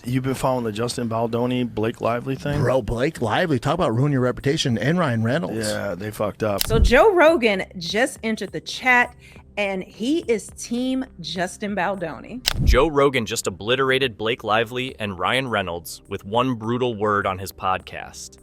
You've been following the Justin Baldoni, Blake Lively thing? Bro, Blake Lively, talk about ruin your reputation, and Ryan Reynolds. Yeah, they fucked up. So Joe Rogan just entered the chat, and he is team Justin Baldoni. Joe Rogan just obliterated Blake Lively and Ryan Reynolds with one brutal word on his podcast.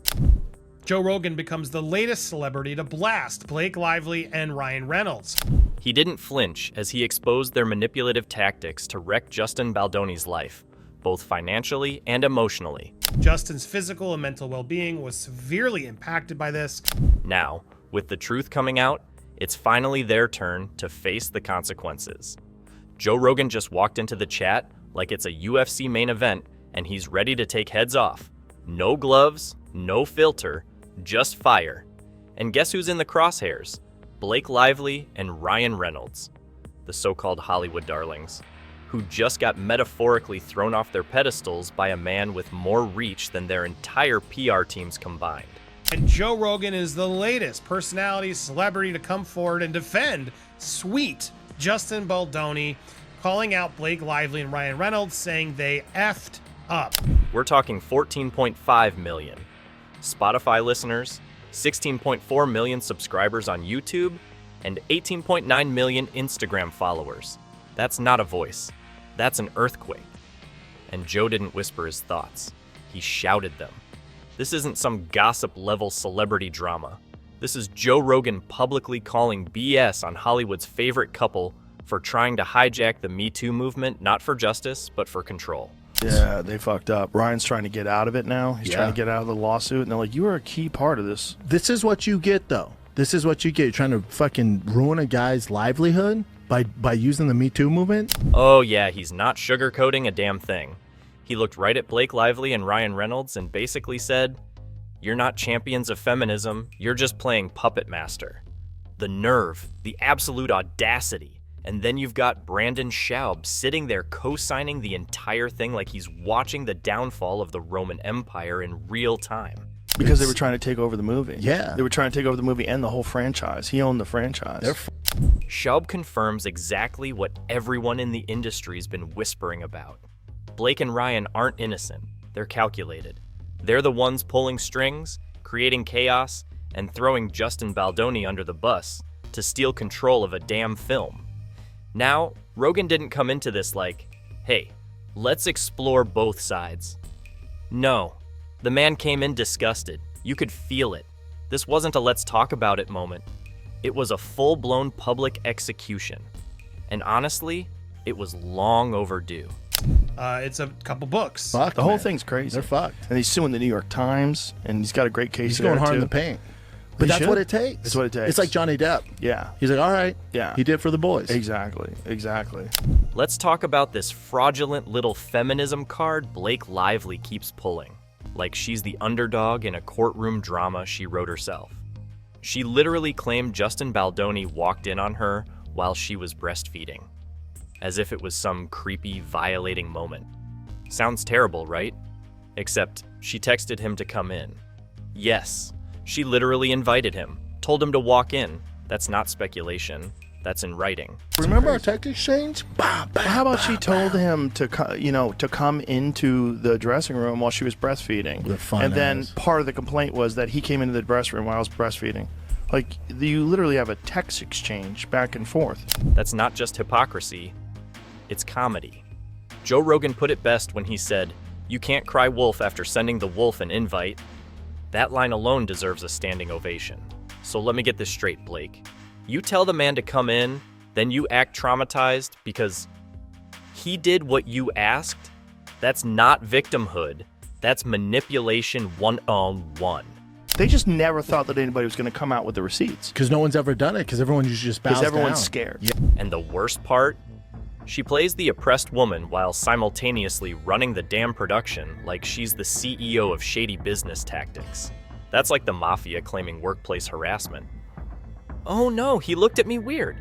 Joe Rogan becomes the latest celebrity to blast Blake Lively and Ryan Reynolds. He didn't flinch as he exposed their manipulative tactics to wreck Justin Baldoni's life, both financially and emotionally. Justin's physical and mental well-being was severely impacted by this. Now, with the truth coming out, it's finally their turn to face the consequences. Joe Rogan just walked into the chat like it's a UFC main event, and he's ready to take heads off. No gloves, no filter, just fire. And guess who's in the crosshairs? Blake Lively and Ryan Reynolds, the so-called Hollywood darlings, who just got metaphorically thrown off their pedestals by a man with more reach than their entire PR teams combined. And Joe Rogan is the latest personality, celebrity to come forward and defend sweet Justin Baldoni, calling out Blake Lively and Ryan Reynolds, saying they effed up. We're talking 14.5 million Spotify listeners, 16.4 million subscribers on YouTube, and 18.9 million Instagram followers. That's not a voice. That's an earthquake. And Joe didn't whisper his thoughts. He shouted them. This isn't some gossip-level celebrity drama. This is Joe Rogan publicly calling BS on Hollywood's favorite couple for trying to hijack the Me Too movement, not for justice, but for control. Yeah, they fucked up. Ryan's trying to get out of it now. He's trying to get out of the lawsuit, and they're like, you were a key part of this. This is what you get, though. This is what you get. You're trying to fucking ruin a guy's livelihood by using the Me Too movement? Oh yeah, he's not sugarcoating a damn thing. He looked right at Blake Lively and Ryan Reynolds and basically said, "You're not champions of feminism, you're just playing puppet master." The nerve, the absolute audacity. And then you've got Brandon Schaub sitting there co-signing the entire thing like he's watching the downfall of the Roman Empire in real time. Because they were trying to take over the movie. Yeah. They were trying to take over the movie and the whole franchise. He owned the franchise. Schaub confirms exactly what everyone in the industry's been whispering about. Blake and Ryan aren't innocent. They're calculated. They're the ones pulling strings, creating chaos, and throwing Justin Baldoni under the bus to steal control of a damn film. Now, Rogan didn't come into this like, hey, let's explore both sides. No, the man came in disgusted. You could feel it. This wasn't a let's talk about it moment. It was a full-blown public execution. And honestly, it was long overdue. It's a couple books. Fuck, The whole man. thing's crazy. They're fucked. And he's suing the New York Times, and he's got a great case He's there, going hard too. in the paint. But He that's should. what it takes. That's what it takes. It's like Johnny Depp. Yeah. He's like, all right. Yeah. He did it for the boys. Exactly. Exactly. Let's talk about this fraudulent little feminism card Blake Lively keeps pulling, like she's the underdog in a courtroom drama she wrote herself. She literally claimed Justin Baldoni walked in on her while she was breastfeeding, as if it was some creepy, violating moment. Sounds terrible, right? Except she texted him to come in. Yes, she literally invited him, told him to walk in. That's not speculation. That's in writing. Remember our text exchange? Bah, bah, How about she bah, told bah. him to come into the dressing room while she was breastfeeding? With fun And then ass. part of the complaint was that he came into the dressing room while I was breastfeeding. Like, you literally have a text exchange back and forth. That's not just hypocrisy, it's comedy. Joe Rogan put it best when he said, "You can't cry wolf after sending the wolf an invite." That line alone deserves a standing ovation. So let me get this straight, Blake. You tell the man to come in, then you act traumatized because he did what you asked? That's not victimhood. That's manipulation 101. They just never thought that anybody was going to come out with the receipts. Because no one's ever done it. Because everyone usually just bows Because everyone's down. scared. Yeah. And the worst part? She plays the oppressed woman while simultaneously running the damn production like she's the CEO of shady business tactics. That's like the mafia claiming workplace harassment. Oh no, he looked at me weird.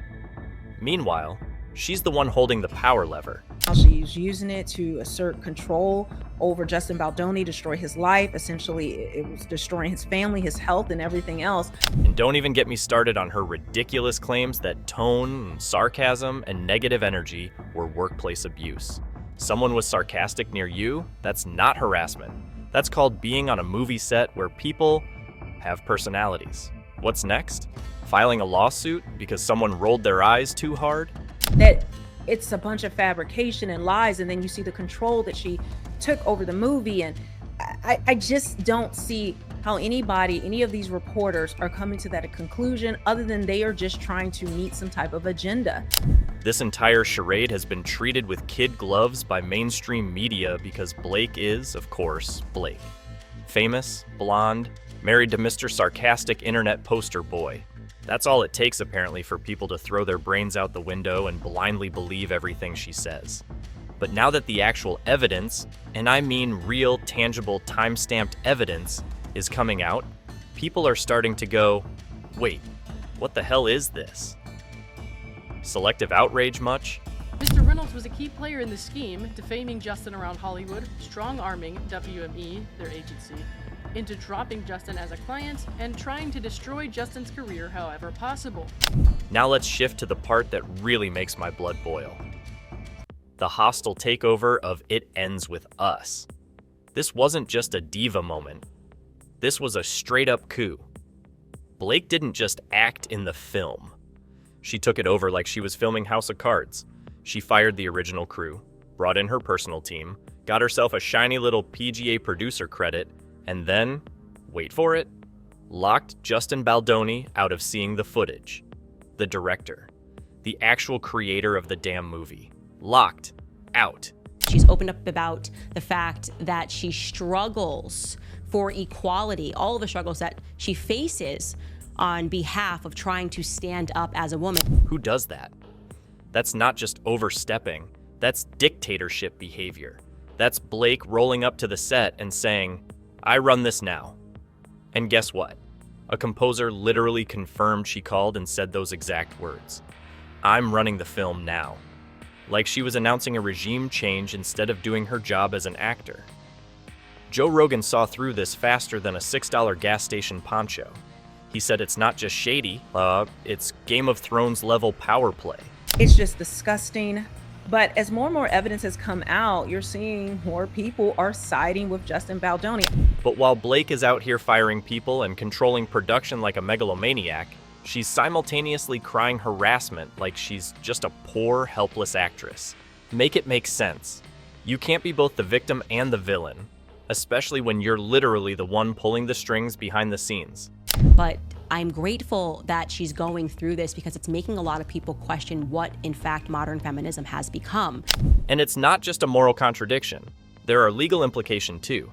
Meanwhile, she's the one holding the power lever. She's using it to assert control over Justin Baldoni, destroy his life. Essentially, it was destroying his family, his health, and everything else. And don't even get me started on her ridiculous claims that tone, sarcasm, and negative energy were workplace abuse. Someone was sarcastic near you? That's not harassment. That's called being on a movie set where people have personalities. What's next? Filing a lawsuit because someone rolled their eyes too hard? That it's a bunch of fabrication and lies, and then you see the control that she took over the movie. And I just don't see how any of these reporters are coming to that conclusion other than they are just trying to meet some type of agenda. This entire charade has been treated with kid gloves by mainstream media because Blake is, of course, Blake. Famous, blonde, married to Mr. Sarcastic internet poster boy. That's all it takes, apparently, for people to throw their brains out the window and blindly believe everything she says. But now that the actual evidence, and I mean real, tangible, time-stamped evidence, is coming out, people are starting to go, wait, what the hell is this? Selective outrage much? Mr. Reynolds was a key player in the scheme, defaming Justin around Hollywood, strong-arming WME, their agency, into dropping Justin as a client and trying to destroy Justin's career however possible. Now let's shift to the part that really makes my blood boil. The hostile takeover of It Ends With Us. This wasn't just a diva moment. This was a straight-up coup. Blake didn't just act in the film. She took it over like she was filming House of Cards. She fired the original crew, brought in her personal team, got herself a shiny little PGA producer credit, and then, wait for it, locked Justin Baldoni out of seeing the footage. The director, the actual creator of the damn movie. Locked out. She's opened up about the fact that she struggles for equality, all of the struggles that she faces on behalf of trying to stand up as a woman. Who does that? That's not just overstepping, that's dictatorship behavior. That's Blake rolling up to the set and saying, I run this now. And guess what? A composer literally confirmed she called and said those exact words. I'm running the film now. Like she was announcing a regime change instead of doing her job as an actor. Joe Rogan saw through this faster than a $6 gas station poncho. He said it's not just shady, it's Game of Thrones level power play. It's just disgusting. But as more and more evidence has come out, you're seeing more people are siding with Justin Baldoni. But while Blake is out here firing people and controlling production like a megalomaniac, she's simultaneously crying harassment like she's just a poor, helpless actress. Make it make sense. You can't be both the victim and the villain, especially when you're literally the one pulling the strings behind the scenes. But I'm grateful that she's going through this because it's making a lot of people question what, in fact, modern feminism has become. And it's not just a moral contradiction. There are legal implications too.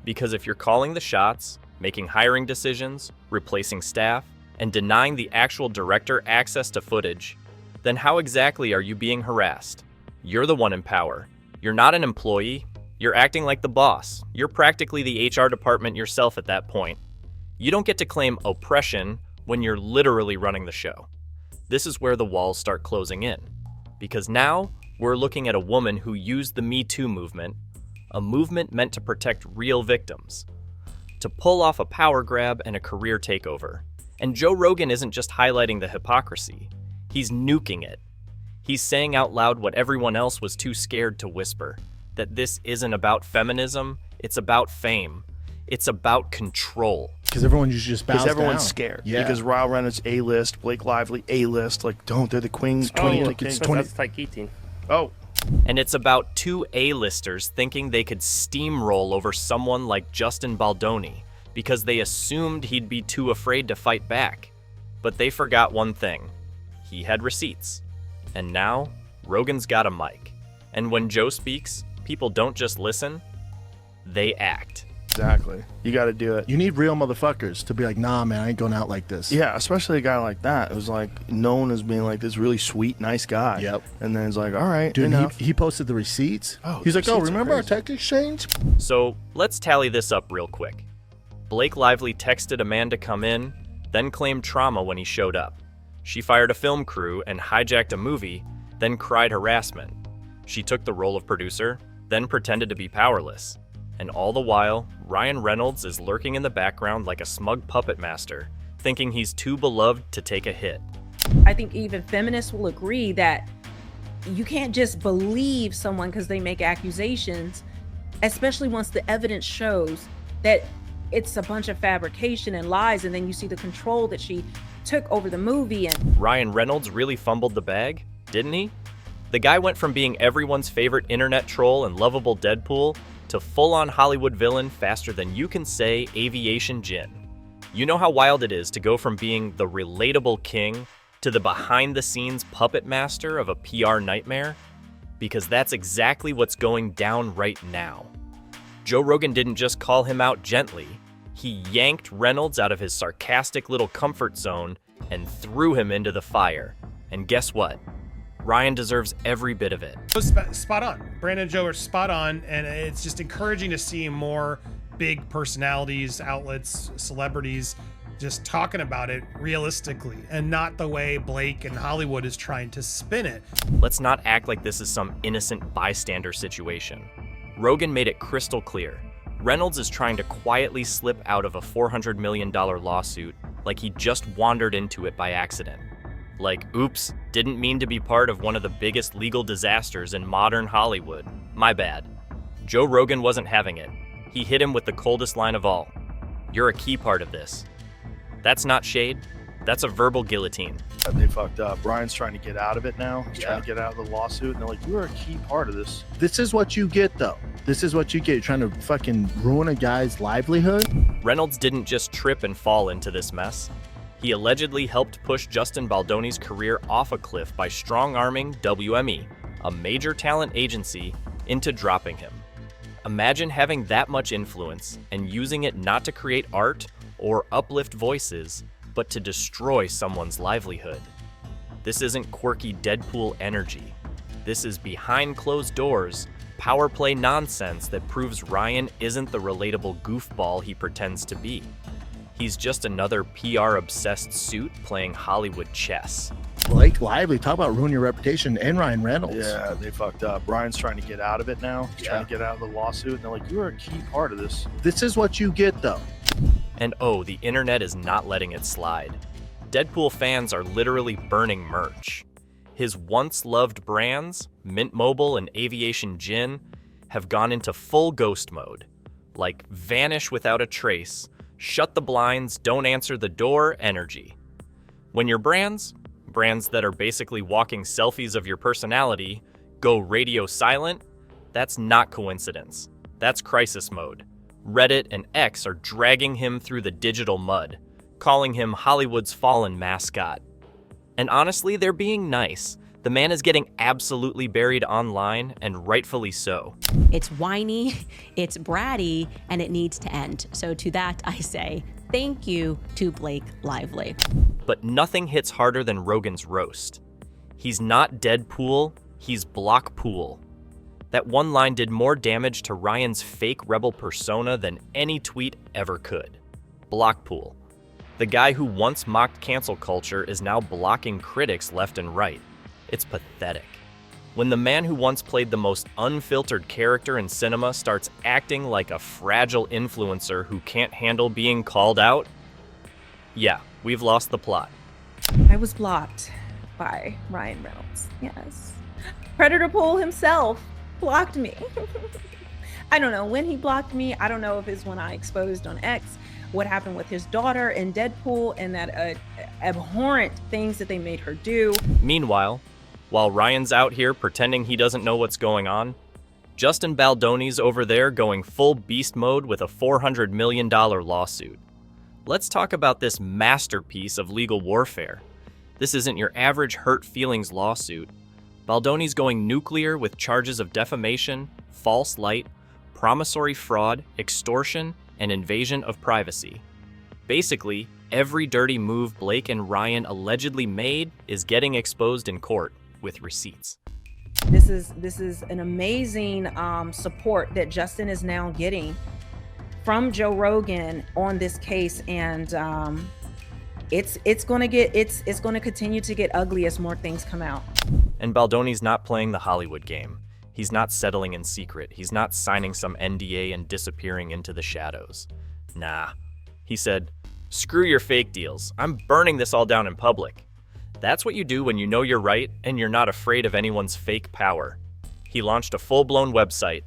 Because if you're calling the shots, making hiring decisions, replacing staff, and denying the actual director access to footage, then how exactly are you being harassed? You're the one in power. You're not an employee. You're acting like the boss. You're practically the HR department yourself at that point. You don't get to claim oppression when you're literally running the show. This is where the walls start closing in. Because now, we're looking at a woman who used the Me Too movement, a movement meant to protect real victims, to pull off a power grab and a career takeover. And Joe Rogan isn't just highlighting the hypocrisy, he's nuking it. He's saying out loud what everyone else was too scared to whisper, that this isn't about feminism, it's about fame. It's about control. Because everyone just bows down. Because everyone's scared. Yeah. Because Ryan Reynolds A-list, Blake Lively A-list. Like, they're the queens. It's 20. That's like eating. Oh, And it's about two A-listers thinking they could steamroll over someone like Justin Baldoni because they assumed he'd be too afraid to fight back. But they forgot one thing. He had receipts. And now, Rogan's got a mic. And when Joe speaks, people don't just listen, they act. exactly. You got to do it. You need real motherfuckers to be like, nah, man, I ain't going out like this. Yeah, especially a guy like that. It was like known as being like this really sweet, nice guy. Yep. And then it's like, all right, Dude, enough. he posted the receipts. Oh, He's the like, oh, receipts are remember our crazy. tech exchange? So let's tally this up real quick. Blake Lively texted a man to come in, then claimed trauma when he showed up. She fired a film crew and hijacked a movie, then cried harassment. She took the role of producer, then pretended to be powerless. And all the while, Ryan Reynolds is lurking in the background like a smug puppet master, thinking he's too beloved to take a hit. I think even feminists will agree that you can't just believe someone because they make accusations, especially once the evidence shows that it's a bunch of fabrication and lies, and then you see the control that she took over the movie. And Ryan Reynolds really fumbled the bag, didn't he? The guy went from being everyone's favorite internet troll and lovable Deadpool to full-on Hollywood villain faster than you can say aviation gin. You know how wild it is to go from being the relatable king to the behind-the-scenes puppet master of a PR nightmare? Because that's exactly what's going down right now. Joe Rogan didn't just call him out gently. He yanked Reynolds out of his sarcastic little comfort zone and threw him into the fire. And guess what? Ryan deserves every bit of it. Spot on. Brandon and Joe are spot on, and it's just encouraging to see more big personalities, outlets, celebrities just talking about it realistically and not the way Blake and Hollywood is trying to spin it. Let's not act like this is some innocent bystander situation. Rogan made it crystal clear. Reynolds is trying to quietly slip out of a $400 million lawsuit like he just wandered into it by accident. Like, oops, didn't mean to be part of one of the biggest legal disasters in modern Hollywood. My bad. Joe Rogan wasn't having it. He hit him with the coldest line of all. You're a key part of this. That's not shade. That's a verbal guillotine. They fucked up. Ryan's trying to get out of it now. He's trying to get out of the lawsuit, and they're like, "You're a key part of this." This is what you get, though. This is what you get. You're trying to fucking ruin a guy's livelihood. Reynolds didn't just trip and fall into this mess. He allegedly helped push Justin Baldoni's career off a cliff by strong-arming WME, a major talent agency, into dropping him. Imagine having that much influence and using it not to create art or uplift voices, but to destroy someone's livelihood. This isn't quirky Deadpool energy. This is behind closed doors, power play nonsense that proves Ryan isn't the relatable goofball he pretends to be. He's just another PR-obsessed suit playing Hollywood chess. Blake Lively, talk about ruin your reputation, and Ryan Reynolds. Yeah, they fucked up. Ryan's trying to get out of it now. He's trying to get out of the lawsuit, and they're like, "You're a key part of this." This is what you get, though. And oh, the internet is not letting it slide. Deadpool fans are literally burning merch. His once loved brands, Mint Mobile and Aviation Gin, have gone into full ghost mode. Like vanish without a trace, shut the blinds, don't answer the door energy. When your brands that are basically walking selfies of your personality, go radio silent, that's not coincidence. That's crisis mode. Reddit and X are dragging him through the digital mud, calling him Hollywood's fallen mascot. And honestly, they're being nice. The man is getting absolutely buried online, and rightfully so. It's whiny, it's bratty, and it needs to end. So to that, I say thank you to Blake Lively. But nothing hits harder than Rogan's roast. He's not Deadpool, he's Blockpool. That one line did more damage to Ryan's fake rebel persona than any tweet ever could. Blockpool. The guy who once mocked cancel culture is now blocking critics left and right. It's pathetic. When the man who once played the most unfiltered character in cinema starts acting like a fragile influencer who can't handle being called out, yeah, we've lost the plot. I was blocked by Ryan Reynolds. Yes. Predator Pool himself blocked me. I don't know when he blocked me. I don't know if it's when I exposed on X what happened with his daughter in Deadpool and that abhorrent things that they made her do. Meanwhile, while Ryan's out here pretending he doesn't know what's going on, Justin Baldoni's over there going full beast mode with a $400 million lawsuit. Let's talk about this masterpiece of legal warfare. This isn't your average hurt feelings lawsuit. Baldoni's going nuclear with charges of defamation, false light, promissory fraud, extortion, and invasion of privacy. Basically, every dirty move Blake and Ryan allegedly made is getting exposed in court with receipts. This is an amazing support that Justin is now getting from Joe Rogan on this case, and it's going to continue to get ugly as more things come out. And Baldoni's not playing the Hollywood game. He's not settling in secret. He's not signing some NDA and disappearing into the shadows. Nah. He said, "Screw your fake deals. I'm burning this all down in public." That's what you do when you know you're right and you're not afraid of anyone's fake power. He launched a full-blown website.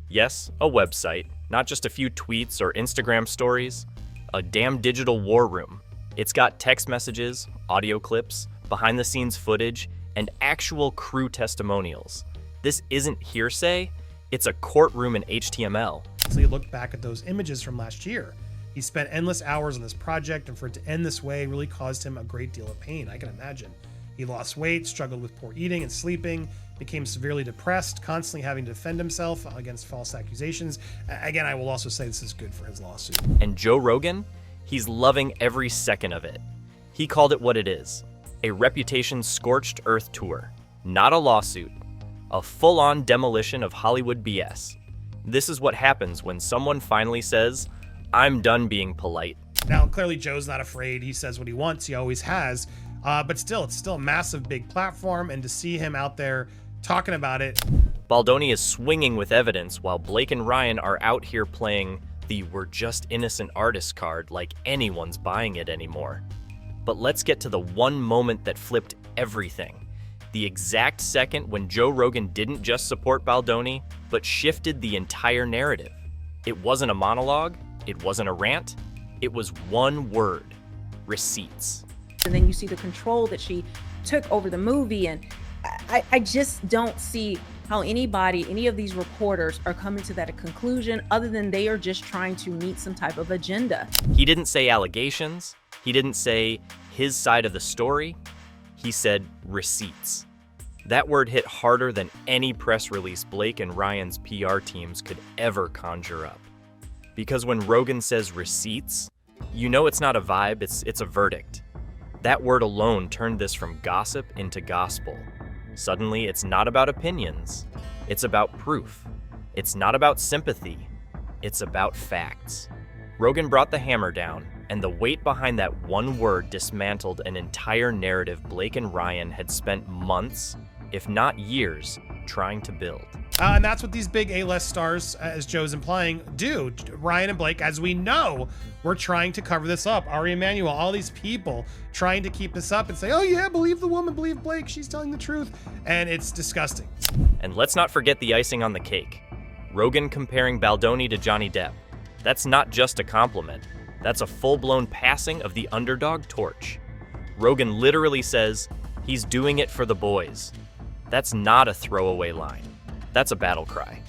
Yes, a website, not just a few tweets or Instagram stories. A damn digital war room. It's got text messages, audio clips, behind-the-scenes footage, and actual crew testimonials. This isn't hearsay, it's a courtroom in HTML. So he looked back at those images from last year. He spent endless hours on this project, and for it to end this way really caused him a great deal of pain, I can imagine. He lost weight, struggled with poor eating and sleeping, became severely depressed, constantly having to defend himself against false accusations. Again, I will also say this is good for his lawsuit. And Joe Rogan? He's loving every second of it. He called it what it is, a reputation scorched earth tour, not a lawsuit, a full-on demolition of Hollywood BS. This is what happens when someone finally says, I'm done being polite. Now, clearly Joe's not afraid. He says what he wants. He always has. But still, it's still a massive, big platform. And to see him out there talking about it. Baldoni is swinging with evidence while Blake and Ryan are out here playing the we're just innocent artists card like anyone's buying it anymore. But let's get to the one moment that flipped everything. The exact second when Joe Rogan didn't just support Baldoni, but shifted the entire narrative. It wasn't a monologue. It wasn't a rant. It was one word: receipts. And then you see the control that she took over the movie. And I just don't see how any of these reporters are coming to that conclusion other than they are just trying to meet some type of agenda. He didn't say allegations. He didn't say his side of the story. He said receipts. That word hit harder than any press release Blake and Ryan's PR teams could ever conjure up. Because when Rogan says receipts, you know it's not a vibe, it's a verdict. That word alone turned this from gossip into gospel. Suddenly, it's not about opinions, it's about proof. It's not about sympathy, it's about facts. Rogan brought the hammer down, and the weight behind that one word dismantled an entire narrative Blake and Ryan had spent months, if not years, trying to build. And that's what these big A-list stars, as Joe's implying, do. Ryan and Blake, as we know, we're trying to cover this up. Ari Emanuel, all these people trying to keep this up and say, oh yeah, believe the woman, believe Blake, she's telling the truth. And it's disgusting. And let's not forget the icing on the cake. Rogan comparing Baldoni to Johnny Depp. That's not just a compliment. That's a full-blown passing of the underdog torch. Rogan literally says, he's doing it for the boys. That's not a throwaway line. That's a battle cry.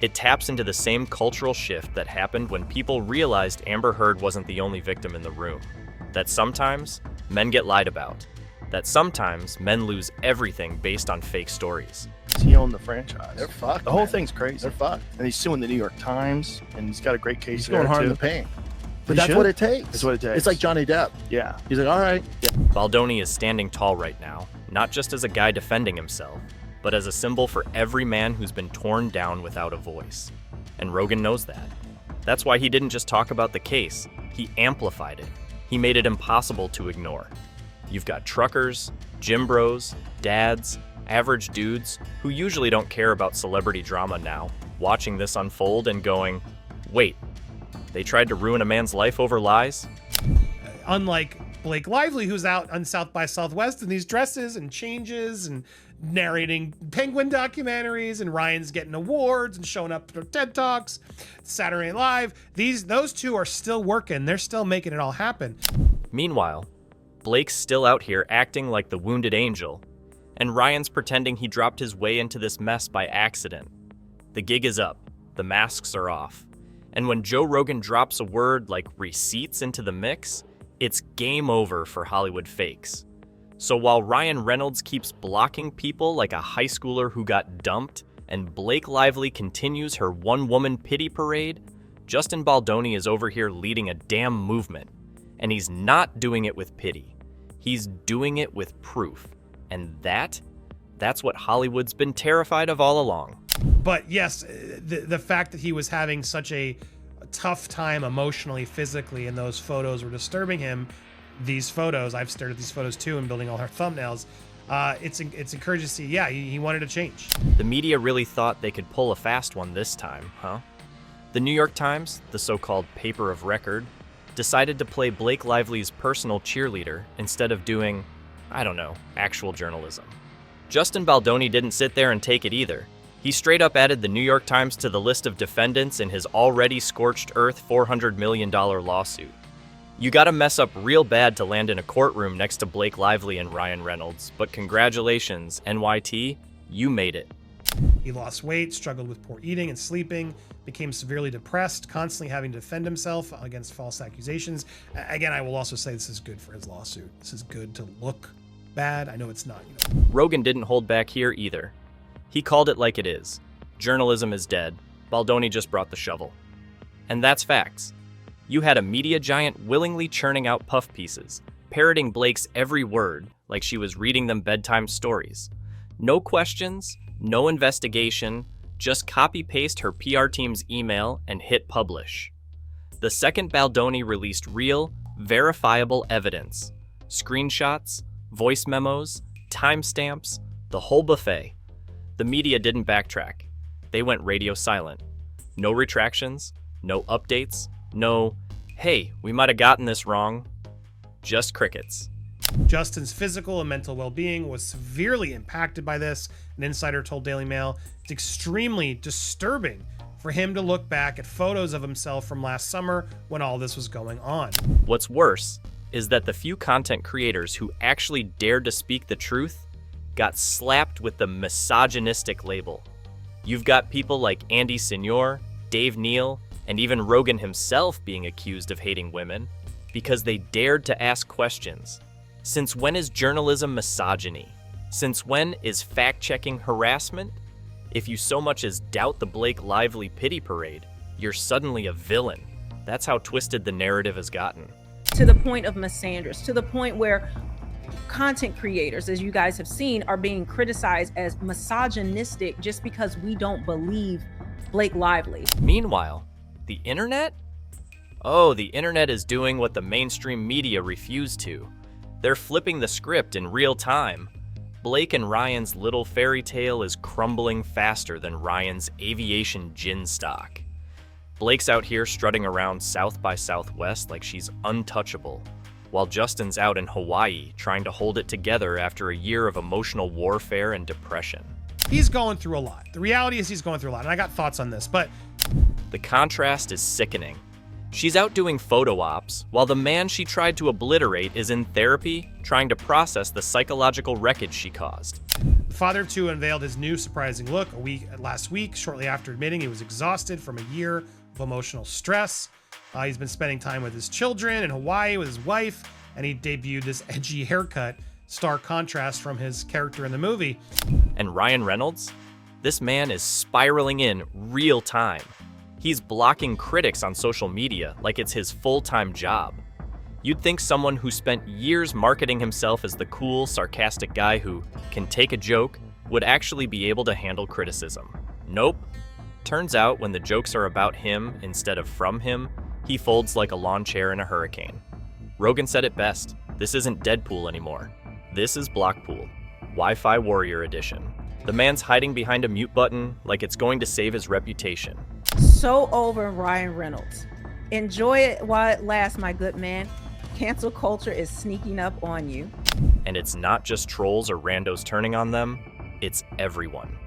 It taps into the same cultural shift that happened when people realized Amber Heard wasn't the only victim in the room. That sometimes men get lied about. That sometimes men lose everything based on fake stories. He owned the franchise. They're fucked. The whole man. thing's crazy. They're fucked. And he's suing the New York Times, and he's got a great case He's there going hard in too. the paint. But He that's should. what it takes. That's what it takes. It's like Johnny Depp. Yeah. He's like, all right. Baldoni is standing tall right now, not just as a guy defending himself, but as a symbol for every man who's been torn down without a voice. And Rogan knows that. That's why he didn't just talk about the case, he amplified it. He made it impossible to ignore. You've got truckers, gym bros, dads, average dudes who usually don't care about celebrity drama now, watching this unfold and going, wait, they tried to ruin a man's life over lies? Unlike Blake Lively, who's out on South by Southwest in these dresses and changes and narrating Penguin documentaries, and Ryan's getting awards and showing up to TED Talks, Saturday Night Live. Those two are still working. They're still making it all happen. Meanwhile, Blake's still out here acting like the wounded angel, and Ryan's pretending he dropped his way into this mess by accident. The gig is up, the masks are off, and when Joe Rogan drops a word like receipts into the mix, it's game over for Hollywood fakes. So while Ryan Reynolds keeps blocking people like a high schooler who got dumped, and Blake Lively continues her one-woman pity parade, Justin Baldoni is over here leading a damn movement. And he's not doing it with pity. He's doing it with proof. And that's what Hollywood's been terrified of all along. But yes, the fact that he was having such a tough time emotionally, physically, and those photos were disturbing him. These photos, I've stared at these photos too and building all her thumbnails. It's encouraging to see, yeah, he wanted to change. The media really thought they could pull a fast one this time, huh? The New York Times, the so-called paper of record, decided to play Blake Lively's personal cheerleader instead of doing, I don't know, actual journalism. Justin Baldoni didn't sit there and take it either. He straight up added the New York Times to the list of defendants in his already scorched earth $400 million lawsuit. You gotta mess up real bad to land in a courtroom next to Blake Lively and Ryan Reynolds, but congratulations, NYT, you made it. He lost weight, struggled with poor eating and sleeping, became severely depressed, constantly having to defend himself against false accusations. Again, I will also say this is good for his lawsuit. This is good to look bad. I know it's not, Rogan didn't hold back here either. He called it like it is. Journalism is dead. Baldoni just brought the shovel. And that's facts. You had a media giant willingly churning out puff pieces, parroting Blake's every word like she was reading them bedtime stories. No questions, no investigation, just copy-paste her PR team's email and hit publish. The second Baldoni released real, verifiable evidence, screenshots, voice memos, timestamps, the whole buffet, the media didn't backtrack. They went radio silent. No retractions, no updates, no, hey, we might have gotten this wrong. Just crickets. Justin's physical and mental well-being was severely impacted by this. An insider told Daily Mail it's extremely disturbing for him to look back at photos of himself from last summer when all this was going on. What's worse is that the few content creators who actually dared to speak the truth got slapped with the misogynistic label. You've got people like Andy Signor, Dave Neal, and even Rogan himself being accused of hating women because they dared to ask questions. Since when is journalism misogyny? Since when is fact-checking harassment? If you so much as doubt the Blake Lively pity parade, you're suddenly a villain. That's how twisted the narrative has gotten. To the point of misandrous, to the point where content creators, as you guys have seen, are being criticized as misogynistic just because we don't believe Blake Lively. Meanwhile, the internet? Oh, the internet is doing what the mainstream media refused to. They're flipping the script in real time. Blake and Ryan's little fairy tale is crumbling faster than Ryan's aviation gin stock. Blake's out here strutting around South by Southwest like she's untouchable, while Justin's out in Hawaii trying to hold it together after a year of emotional warfare and depression. He's going through a lot. The reality is he's going through a lot, and I got thoughts on this, but the contrast is sickening. She's out doing photo ops, while the man she tried to obliterate is in therapy, trying to process the psychological wreckage she caused. the father of two unveiled his new surprising look last week, shortly after admitting he was exhausted from a year of emotional stress. He's been spending time with his children in Hawaii with his wife, and he debuted this edgy haircut, stark contrast from his character in the movie. And Ryan Reynolds? This man is spiraling in real time. He's blocking critics on social media like it's his full-time job. You'd think someone who spent years marketing himself as the cool, sarcastic guy who can take a joke would actually be able to handle criticism. Nope. Turns out when the jokes are about him instead of from him, he folds like a lawn chair in a hurricane. Rogan said it best. This isn't Deadpool anymore. This is Blockpool, Wi-Fi Warrior Edition. The man's hiding behind a mute button like it's going to save his reputation. So over Ryan Reynolds. Enjoy it while it lasts, my good man. Cancel culture is sneaking up on you. And it's not just trolls or randos turning on them, it's everyone.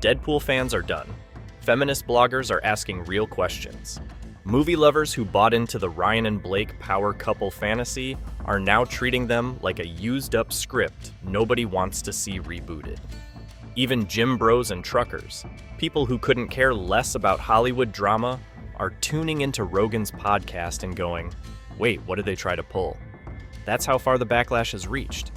Deadpool fans are done. Feminist bloggers are asking real questions. Movie lovers who bought into the Ryan and Blake power couple fantasy are now treating them like a used-up script nobody wants to see rebooted. Even gym bros and truckers, people who couldn't care less about Hollywood drama, are tuning into Rogan's podcast and going, wait, what did they try to pull? That's how far the backlash has reached.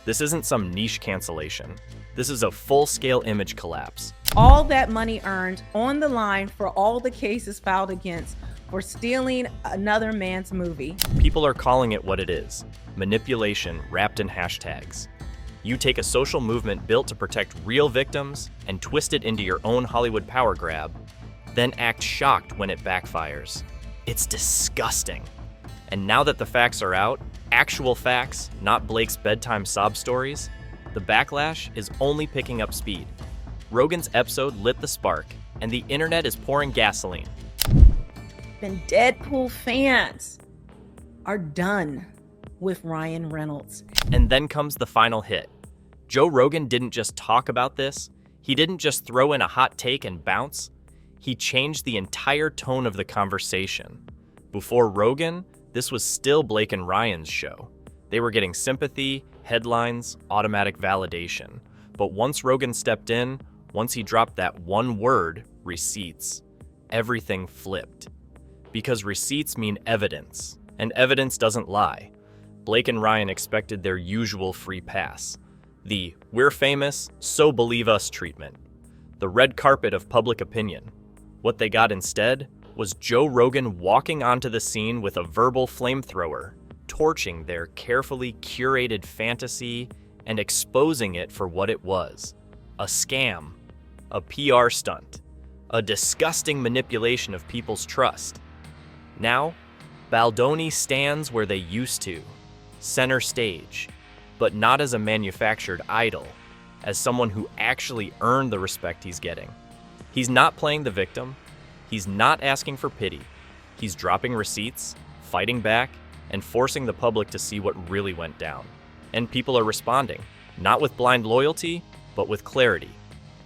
This isn't some niche cancellation. This is a full-scale image collapse. All that money earned on the line for all the cases filed against for stealing another man's movie. People are calling it what it is, manipulation wrapped in hashtags. You take a social movement built to protect real victims and twist it into your own Hollywood power grab, then act shocked when it backfires. It's disgusting. And now that the facts are out, actual facts, not Blake's bedtime sob stories, the backlash is only picking up speed. Rogan's episode lit the spark, and the internet is pouring gasoline. And Deadpool fans are done. with Ryan Reynolds. And then comes the final hit. Joe Rogan didn't just talk about this. He didn't just throw in a hot take and bounce. He changed the entire tone of the conversation. Before Rogan, this was still Blake and Ryan's show. They were getting sympathy, headlines, automatic validation. But once Rogan stepped in, once he dropped that one word, receipts, everything flipped. Because receipts mean evidence, and evidence doesn't lie. Blake and Ryan expected their usual free pass. The "we're famous, so believe us" treatment. The red carpet of public opinion. What they got instead was Joe Rogan walking onto the scene with a verbal flamethrower, torching their carefully curated fantasy and exposing it for what it was: a scam, a PR stunt, a disgusting manipulation of people's trust. Now, Baldoni stands where they used to, center stage, but not as a manufactured idol, as someone who actually earned the respect he's getting. He's not playing the victim. He's not asking for pity. He's dropping receipts, fighting back, and forcing the public to see what really went down. And people are responding, not with blind loyalty, but with clarity,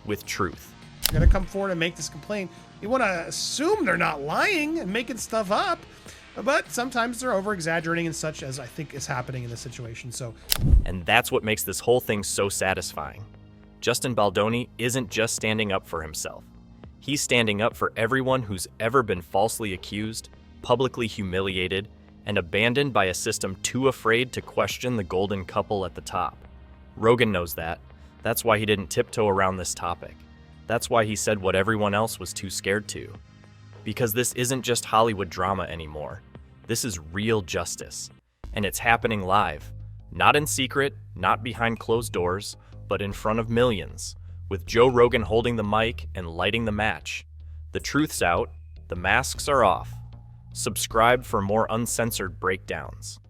with truth. You're going to come forward and make this complaint. You want to assume they're not lying and making stuff up, but sometimes they're over-exaggerating and such, as I think is happening in this situation. So, And that's what makes this whole thing so satisfying. Justin Baldoni isn't just standing up for himself. He's standing up for everyone who's ever been falsely accused, publicly humiliated, and abandoned by a system too afraid to question the golden couple at the top. Rogan knows that. That's why he didn't tiptoe around this topic. That's why he said what everyone else was too scared to. Because this isn't just Hollywood drama anymore. This is real justice. And it's happening live. Not in secret, not behind closed doors, but in front of millions, with Joe Rogan holding the mic and lighting the match. The truth's out, the masks are off. Subscribe for more uncensored breakdowns.